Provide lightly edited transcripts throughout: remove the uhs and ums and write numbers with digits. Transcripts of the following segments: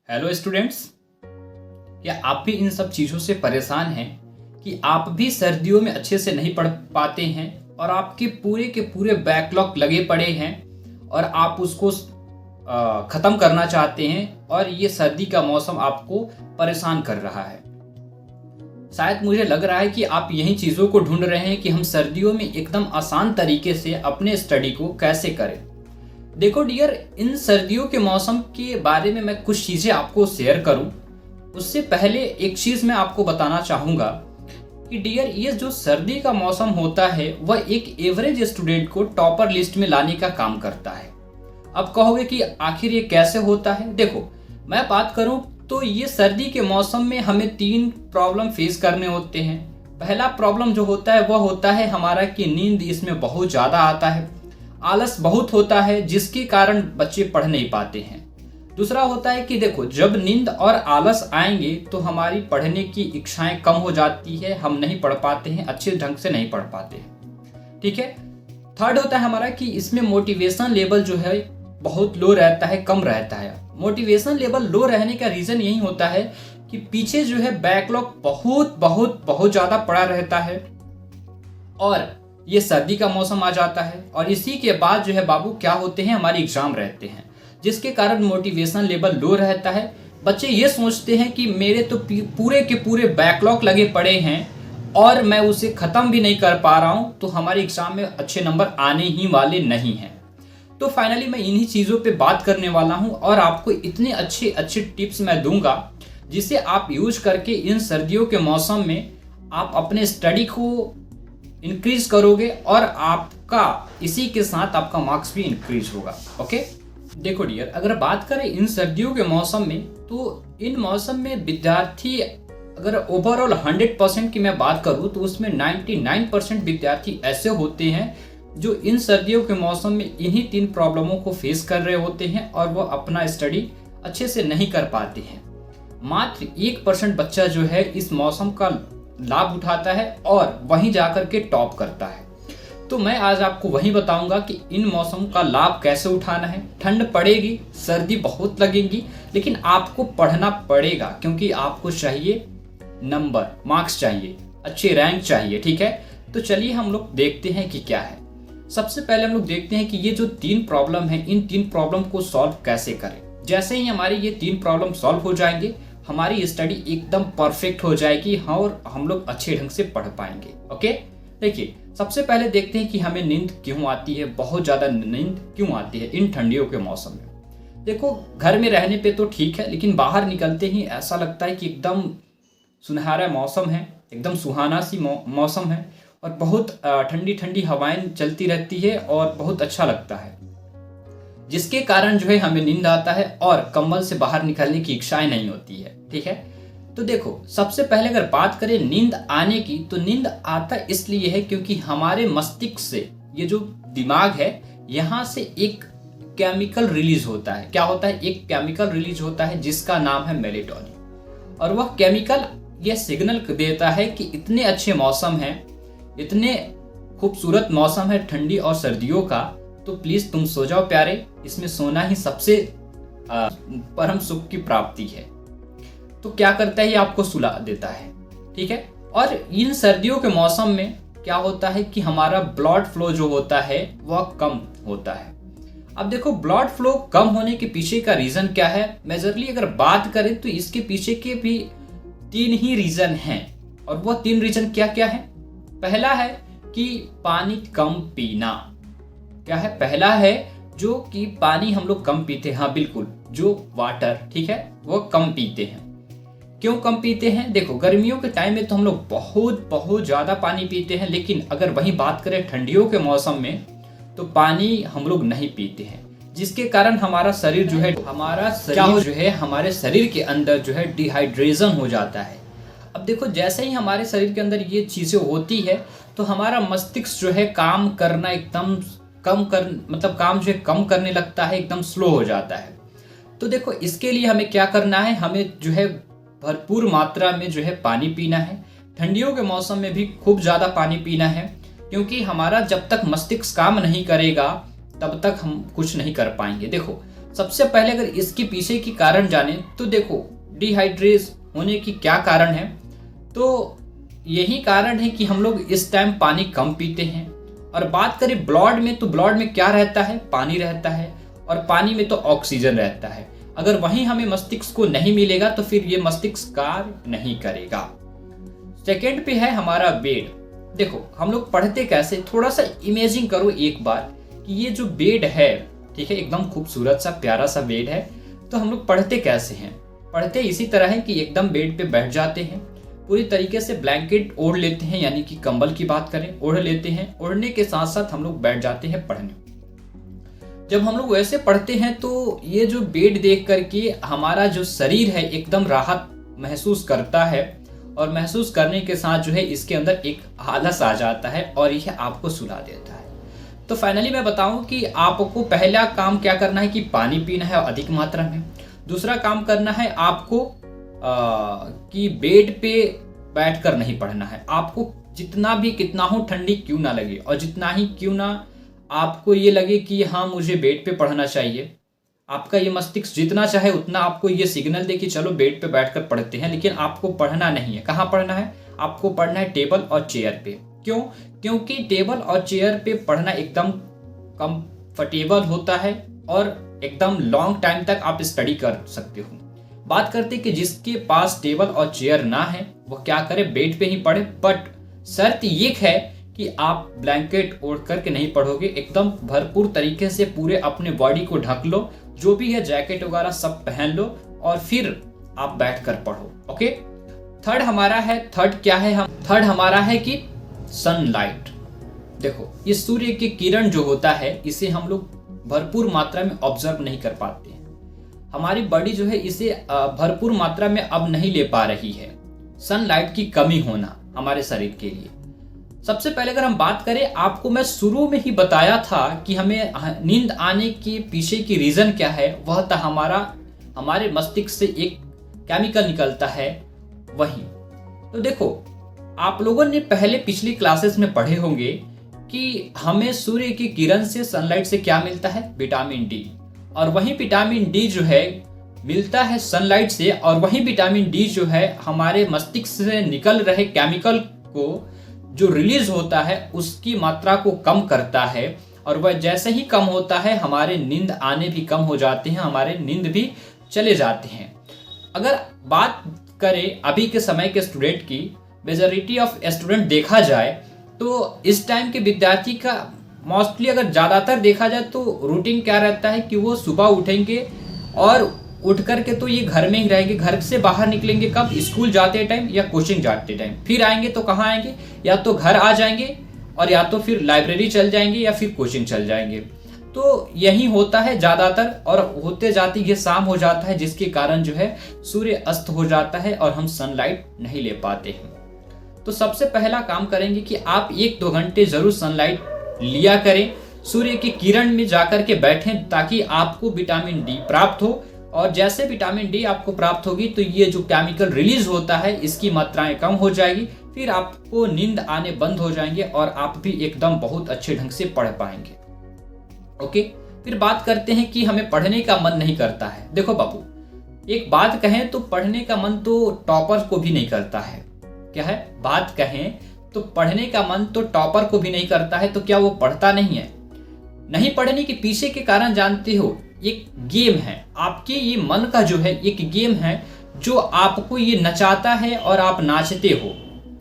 Hello students, क्या आप भी इन सब चीज़ों से परेशान हैं कि आप भी सर्दियों में अच्छे से नहीं पढ़ पाते हैं और आपके पूरे बैकलॉग लगे पड़े हैं और आप उसको ख़त्म करना चाहते हैं और ये सर्दी का मौसम आपको परेशान कर रहा है। शायद मुझे लग रहा है कि आप यही चीज़ों को ढूंढ रहे हैं कि हम सर्दियों में एकदम आसान तरीके से अपने स्टडी को कैसे करें। देखो डियर, इन सर्दियों के मौसम के बारे में मैं कुछ चीज़ें आपको शेयर करूं, उससे पहले एक चीज़ मैं आपको बताना चाहूँगा कि डियर, ये जो सर्दी का मौसम होता है वह एक एवरेज स्टूडेंट को टॉपर लिस्ट में लाने का काम करता है। अब कहोगे कि आखिर ये कैसे होता है। देखो, मैं बात करूं तो ये सर्दी के मौसम में हमें 3 प्रॉब्लम फेस करने होते हैं। पहला प्रॉब्लम जो होता है वह होता है हमारा कि नींद इसमें बहुत ज़्यादा आता है, आलस बहुत होता है जिसके कारण बच्चे पढ़ नहीं पाते हैं। दूसरा होता है कि देखो, जब नींद और आलस आएंगे तो हमारी पढ़ने की इच्छाएं कम हो जाती है, हम नहीं पढ़ पाते हैं, अच्छे ढंग से नहीं पढ़ पाते हैं। ठीक है। थर्ड होता है हमारा कि इसमें मोटिवेशन लेवल जो है बहुत लो रहता है, कम रहता है। मोटिवेशन लेवल लो रहने का रीज़न यही होता है कि पीछे जो है बैकलॉग बहुत ज़्यादा पड़ा रहता है और ये सर्दी का मौसम आ जाता है और इसी के बाद जो है बाबू क्या होते हैं, हमारे एग्जाम रहते हैं, जिसके कारण मोटिवेशन लेवल लो रहता है। बच्चे ये सोचते हैं कि मेरे तो पूरे के पूरे बैकलॉग लगे पड़े हैं और मैं उसे ख़त्म भी नहीं कर पा रहा हूँ, तो हमारे एग्जाम में अच्छे नंबर आने ही वाले नहीं हैं। तो फाइनली मैं इन्हीं चीज़ों पे बात करने वाला हूँ और आपको इतने अच्छे टिप्स मैं दूंगा जिसे आप यूज करके इन सर्दियों के मौसम में आप अपने स्टडी को इंक्रीज करोगे और आपका इसी के साथ आपका मार्क्स भी इंक्रीज होगा। ओके, देखो डियर, अगर बात करें इन सर्दियों के मौसम में, तो इन मौसम में विद्यार्थी, अगर ओवरऑल 100% की मैं बात करूं तो उसमें 99% विद्यार्थी ऐसे होते हैं जो इन सर्दियों के मौसम में इन्हीं 3 प्रॉब्लमों को फेस कर रहे होते हैं और वो अपना स्टडी अच्छे से नहीं कर पाते हैं। मात्र 1% बच्चा जो है इस मौसम का लाभ उठाता है और वहीं जाकर के टॉप करता है। तो मैं आज आपको वही बताऊंगा कि इन मौसम का लाभ कैसे उठाना है। ठंड पड़ेगी, सर्दी बहुत लगेगी, लेकिन आपको पढ़ना पड़ेगा क्योंकि आपको चाहिए नंबर, मार्क्स चाहिए, अच्छे रैंक चाहिए। ठीक है, तो चलिए हम लोग देखते हैं कि क्या है। सबसे पहले हम लोग देखते हैं कि ये जो 3 प्रॉब्लम है, इन 3 प्रॉब्लम को सॉल्व कैसे करें। जैसे ही हमारी ये 3 प्रॉब्लम सॉल्व हो जाएंगे, हमारी स्टडी एकदम परफेक्ट हो जाएगी और हम लोग अच्छे ढंग से पढ़ पाएंगे। ओके, देखिए, सबसे पहले देखते हैं कि हमें नींद क्यों आती है, बहुत ज़्यादा नींद क्यों आती है इन ठंडियों के मौसम में। देखो, घर में रहने पे तो ठीक है, लेकिन बाहर निकलते ही ऐसा लगता है कि एकदम सुनहरा मौसम है, एकदम सुहाना सी मौसम है और बहुत ठंडी ठंडी हवाएं चलती रहती है और बहुत अच्छा लगता है, जिसके कारण जो है हमें नींद आता है और कंबल से बाहर निकलने की इच्छाएं नहीं होती है। ठीक है, तो देखो, सबसे पहले अगर बात करें नींद आने की, तो नींद आता इसलिए है क्योंकि हमारे मस्तिष्क से, ये जो दिमाग है, यहाँ से एक केमिकल रिलीज होता है। क्या होता है? एक केमिकल रिलीज होता है जिसका नाम है मेलेटोनिन, और वह केमिकल यह सिग्नल देता है कि इतने अच्छे मौसम हैं, इतने खूबसूरत मौसम है ठंडी और सर्दियों का, तो प्लीज तुम सो जाओ प्यारे, इसमें सोना ही सबसे परम सुख की प्राप्ति है। तो क्या करता है, ये आपको सुला देता है। ठीक है, और इन सर्दियों के मौसम में क्या होता है कि हमारा ब्लड फ्लो जो होता है वह कम होता है। अब देखो, ब्लड फ्लो कम होने के पीछे का रीजन क्या है, मेजरली अगर बात करें तो इसके पीछे के भी 3 ही रीजन हैं। और वह 3 रीजन क्या क्या है? पहला है कि पानी कम पीना। क्या है? पहला है जो कि पानी हम लोग कम पीते हैं। हाँ बिल्कुल, जो वाटर, ठीक है, वो कम पीते हैं। क्यों कम पीते हैं? देखो, गर्मियों के टाइम में तो हम लोग बहुत ज़्यादा पानी पीते हैं, लेकिन अगर वहीं बात करें ठंडियों के मौसम में तो पानी हम लोग नहीं पीते हैं, जिसके कारण हमारा शरीर जो है, हमारे शरीर के अंदर जो है डिहाइड्रेशन हो जाता है। अब देखो, जैसे ही हमारे शरीर के अंदर ये चीज़ें होती है तो हमारा मस्तिष्क जो है काम करना एकदम काम जो है कम करने लगता है, एकदम स्लो हो जाता है। तो देखो, इसके लिए हमें क्या करना है, हमें जो है भरपूर मात्रा में जो है पानी पीना है। ठंडियों के मौसम में भी खूब ज़्यादा पानी पीना है, क्योंकि हमारा जब तक मस्तिष्क काम नहीं करेगा तब तक हम कुछ नहीं कर पाएंगे। देखो, सबसे पहले अगर इसके पीछे की कारण जाने तो देखो, डिहाइड्रेट होने की क्या कारण है, तो यही कारण है कि हम लोग इस टाइम पानी कम पीते हैं। और बात करें ब्लड में, तो ब्लड में क्या रहता है, पानी रहता है, और पानी में तो ऑक्सीजन रहता है। अगर वहीं हमें मस्तिष्क को नहीं मिलेगा तो फिर ये मस्तिष्क कार्य नहीं करेगा। सेकंड पे है हमारा बेड। देखो हम लोग पढ़ते कैसे, थोड़ा सा इमेजिन करो एक बार कि ये जो बेड है, ठीक है, एकदम खूबसूरत सा प्यारा सा बेड है। तो हम लोग पढ़ते कैसे हैं, पढ़ते इसी तरह है कि एकदम बेड पे बैठ जाते हैं, पूरी तरीके से ब्लैंकेट ओढ़ लेते हैं, यानी कि कंबल की बात करें, ओढ़ लेते हैं, ओढ़ने के साथ साथ हम लोग बैठ जाते हैं पढ़ने। जब हम लोग वैसे पढ़ते हैं तो ये जो बेड देख करके हमारा जो शरीर है एकदम राहत महसूस करता है, और महसूस करने के साथ जो है इसके अंदर एक आलस आ जाता है और यह आपको सुला देता है। तो फाइनली मैं बताऊं कि आपको पहला काम क्या करना है कि पानी पीना है अधिक मात्रा में। दूसरा काम करना है आपको कि बेड पे बैठकर नहीं पढ़ना है। आपको जितना भी कितना हो ठंडी क्यों ना लगे, और जितना ही क्यों ना आपको ये लगे कि हाँ मुझे बेड पे पढ़ना चाहिए, आपका ये मस्तिष्क जितना चाहे उतना आपको ये सिग्नल दे कि चलो बेड पे बैठकर पढ़ते हैं, लेकिन आपको पढ़ना नहीं है। कहाँ पढ़ना है, आपको पढ़ना है टेबल और चेयर पे। क्यों? क्योंकि टेबल और चेयर पे पढ़ना एकदम कंफर्टेबल होता है और एकदम लॉन्ग टाइम तक आप स्टडी कर सकते हो। बात करते कि जिसके पास टेबल और चेयर ना है वो क्या करे, बेड पे ही पढ़े, बट शर्त ये है कि आप ब्लैंकेट ओढ़ करके नहीं पढ़ोगे, एकदम भरपूर तरीके से पूरे अपने बॉडी को ढक लो, जो भी है जैकेट वगैरह सब पहन लो और फिर आप बैठकर पढ़ो। ओके। थर्ड क्या है, थर्ड हमारा है कि सनलाइट। देखो ये सूर्य की किरण जो होता है इसे हम लोग भरपूर मात्रा में ऑब्जर्व नहीं कर पाते हैं। हमारी बॉडी जो है इसे भरपूर मात्रा में अब नहीं ले पा रही है। सनलाइट की कमी होना हमारे शरीर के लिए। सबसे पहले अगर हम बात करें, आपको मैं शुरू में ही बताया था कि हमें नींद आने के पीछे की रीजन क्या है, वह था हमारे मस्तिष्क से एक केमिकल निकलता है वही। तो देखो आप लोगों ने पहले पिछली क्लासेस में पढ़े होंगे कि हमें सूर्य की किरण से, सनलाइट से क्या मिलता है, विटामिन डी, और वही विटामिन डी जो है मिलता है सनलाइट से, और वही विटामिन डी जो है हमारे मस्तिष्क से निकल रहे केमिकल को जो रिलीज होता है उसकी मात्रा को कम करता है, और वह जैसे ही कम होता है हमारे नींद आने भी कम हो जाते हैं, हमारे नींद भी चले जाते हैं। अगर बात करें अभी के समय के स्टूडेंट की, मेजॉरिटी ऑफ स्टूडेंट देखा जाए तो इस टाइम के विद्यार्थी का मोस्टली अगर ज़्यादातर देखा जाए तो रूटीन क्या रहता है कि वो सुबह उठेंगे और उठ करके तो ये घर में ही रहेंगे। घर से बाहर निकलेंगे कब, स्कूल जाते टाइम या कोचिंग जाते टाइम, फिर आएंगे तो कहाँ आएंगे, या तो घर आ जाएंगे और या तो फिर लाइब्रेरी चल जाएंगे या फिर कोचिंग चल जाएंगे। तो यही होता है ज़्यादातर, और होते जाते ये शाम हो जाता है, जिसके कारण जो है सूर्य अस्त हो जाता है और हम सनलाइट नहीं ले पाते हैं। तो सबसे पहला काम करेंगे कि आप 1-2 घंटे जरूर सनलाइट लिया करें, सूर्य की किरण में जाकर के बैठें, ताकि आपको विटामिन डी प्राप्त हो, और जैसे विटामिन डी आपको प्राप्त होगी तो ये जो केमिकल रिलीज होता है इसकी मात्राएं कम हो जाएगी, फिर आपको नींद आने बंद हो जाएंगे और आप भी एकदम बहुत अच्छे ढंग से पढ़ पाएंगे। ओके। फिर बात करते हैं कि हमें पढ़ने का मन नहीं करता है। देखो बाबू, एक बात कहें तो पढ़ने का मन तो टॉपर को भी नहीं करता है। क्या है, बात कहें तो पढ़ने का मन तो टॉपर को भी नहीं करता है, तो क्या वो पढ़ता नहीं है? नहीं पढ़ने के पीछे के कारण जानते हो, एक गेम है आपके, ये मन का जो है एक गेम है जो आपको ये नचाता है और आप नाचते हो।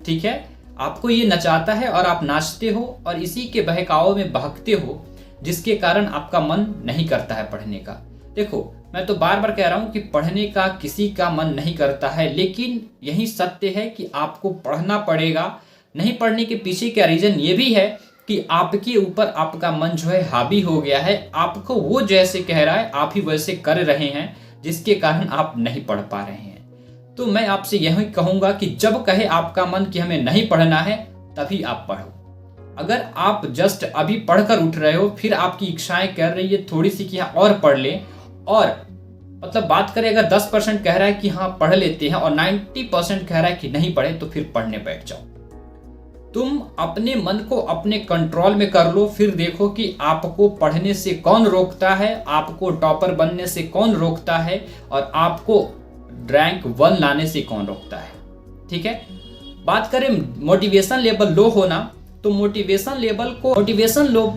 ठीक है, आपको ये नचाता है और आप नाचते हो और इसी के बहकाव में बहकते हो, जिसके कारण आपका मन नहीं करता है पढ़ने का। देखो मैं तो बार बार कह रहा हूँ कि पढ़ने का किसी का मन नहीं करता है, लेकिन यही सत्य है कि आपको पढ़ना पड़ेगा। नहीं पढ़ने के पीछे का रीजन ये भी है कि आपके ऊपर आपका मन जो है हावी हो गया है, आपको वो जैसे कह रहा है आप ही वैसे कर रहे हैं, जिसके कारण आप नहीं पढ़ पा रहे हैं। तो मैं आपसे यही कहूँगा कि जब कहे आपका मन कि हमें नहीं पढ़ना है तभी आप पढ़ो। अगर आप जस्ट अभी पढ़कर उठ रहे हो, फिर आपकी इच्छाएं कर रही है थोड़ी सी कि हाँ और पढ़ लें, और मतलब बात करें अगर 10% कह रहा है कि हाँ पढ़ लेते हैं और 90% कह रहा है कि नहीं पढ़े, तो फिर पढ़ने बैठ जाओ। तुम अपने मन को अपने कंट्रोल में कर लो, फिर देखो कि आपको पढ़ने से कौन रोकता है, आपको टॉपर बनने से कौन रोकता है और आपको रैंक 1 लाने से कौन रोकता है। ठीक है। बात करें मोटिवेशन लेवल लो होना, तो मोटिवेशन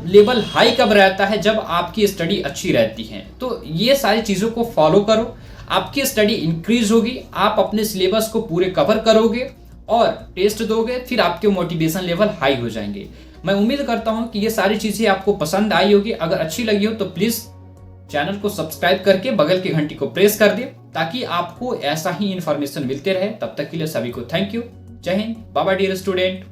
लेवल हाई कब रहता है, जब आपकी स्टडी अच्छी रहती है। तो ये सारी चीज़ों को फॉलो करो, आपकी स्टडी इंक्रीज होगी, आप अपने सिलेबस को पूरे कवर करोगे और टेस्ट दोगे, फिर आपके मोटिवेशन लेवल हाई हो जाएंगे। मैं उम्मीद करता हूं कि ये सारी चीज़ें आपको पसंद आई होगी। अगर अच्छी लगी हो तो प्लीज़ चैनल को सब्सक्राइब करके बगल की घंटी को प्रेस कर दें, ताकि आपको ऐसा ही इन्फॉर्मेशन मिलते रहे। तब तक के लिए सभी को थैंक यू। जय हिंद। Bye bye dear student.